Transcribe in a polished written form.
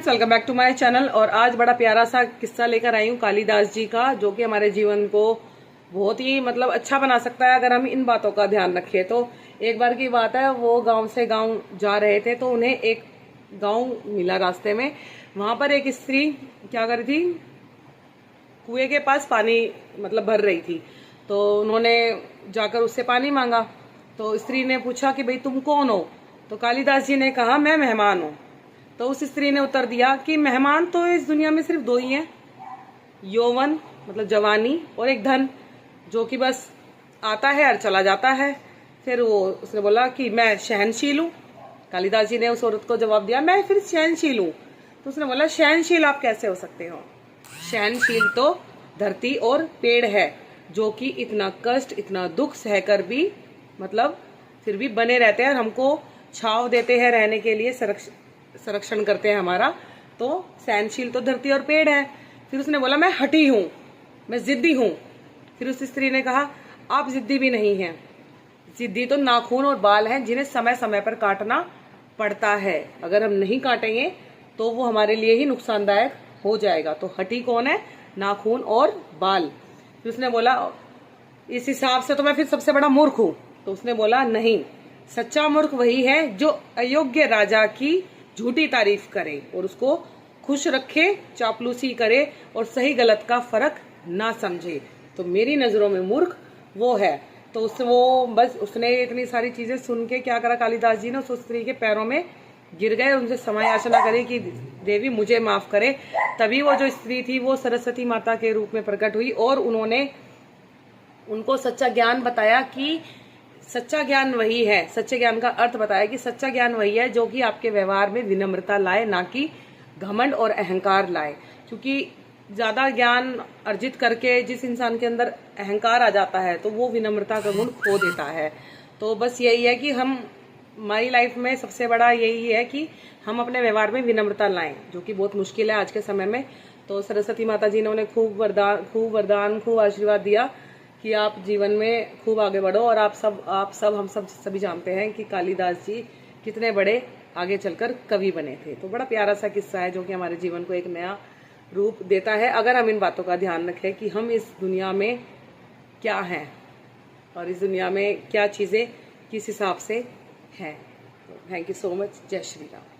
Welcome back to my channel. और आज बड़ा प्यारा सा किस्सा लेकर आई हूँ कालिदास जी का, जो कि हमारे जीवन को बहुत ही अच्छा बना सकता है अगर हम इन बातों का ध्यान रखें। तो एक बार की बात है, वो गांव से गांव जा रहे थे तो उन्हें एक गांव मिला रास्ते में। वहां पर एक स्त्री क्या कर रही थी, कुएं के पास पानी भर रही थी। तो उन्होंने जाकर उससे पानी मांगा। तो स्त्री ने पूछा कि भाई तुम कौन हो? तो कालिदास जी ने कहा मैं मेहमान हूँ। तो उस स्त्री ने उत्तर दिया कि मेहमान तो इस दुनिया में सिर्फ दो ही हैं, यौवन जवानी, और एक धन जो कि बस आता है और चला जाता है। फिर उसने बोला कि मैं सहनशील हूँ। कालिदास जी ने उस औरत को जवाब दिया मैं फिर सहनशील हूँ। तो उसने बोला सहनशील आप कैसे हो सकते हो? सहनशील तो धरती और पेड़ है, जो कि इतना कष्ट इतना दुख सहकर भी फिर भी बने रहते हैं और हमको छाव देते हैं रहने के लिए, संरक्षण करते हैं हमारा। तो सहनशील तो धरती और पेड़ है। फिर उसने बोला मैं हठी हूँ, मैं जिद्दी हूँ। फिर उस स्त्री ने कहा आप जिद्दी भी नहीं हैं, जिद्दी तो नाखून और बाल हैं जिन्हें समय समय पर काटना पड़ता है। अगर हम नहीं काटेंगे तो वो हमारे लिए ही नुकसानदायक हो जाएगा। तो हठी कौन है? नाखून और बाल। फिर उसने बोला इस हिसाब से तो मैं फिर सबसे बड़ा मूर्ख हूँ। तो उसने बोला नहीं, सच्चा मूर्ख वही है जो अयोग्य राजा की झूठी तारीफ करे और उसको खुश रखे, चापलूसी करे और सही गलत का फर्क ना समझे। तो मेरी नजरों में मूर्ख वो है। तो उसने इतनी सारी चीजें सुन के क्या करा, कालिदास जी ने उस स्त्री के पैरों में गिर गए, उनसे समय याचना करी कि देवी मुझे माफ करे। तभी वो जो स्त्री थी वो सरस्वती माता के रूप में प्रकट हुई और उन्होंने उनको सच्चा ज्ञान बताया कि सच्चा ज्ञान वही है, सच्चे ज्ञान का अर्थ बताया कि सच्चा ज्ञान वही है जो कि आपके व्यवहार में विनम्रता लाए, ना कि घमंड और अहंकार लाए। क्योंकि ज्यादा ज्ञान अर्जित करके जिस इंसान के अंदर अहंकार आ जाता है तो वो विनम्रता का गुण खो देता है। तो बस यही है कि हमारी लाइफ में सबसे बड़ा यही है कि हम अपने व्यवहार में विनम्रता लाएं, जो कि बहुत मुश्किल है आज के समय में। तो सरस्वती माता जी ने उन्हें खूब वरदान खूब आशीर्वाद दिया कि आप जीवन में खूब आगे बढ़ो। और हम सब सभी जानते हैं कि कालिदास जी कितने बड़े आगे चलकर कवि बने थे। तो बड़ा प्यारा सा किस्सा है जो कि हमारे जीवन को एक नया रूप देता है अगर हम इन बातों का ध्यान रखें कि हम इस दुनिया में क्या हैं और इस दुनिया में क्या चीज़ें किस हिसाब से हैं। Thank you so much. जय श्री राम।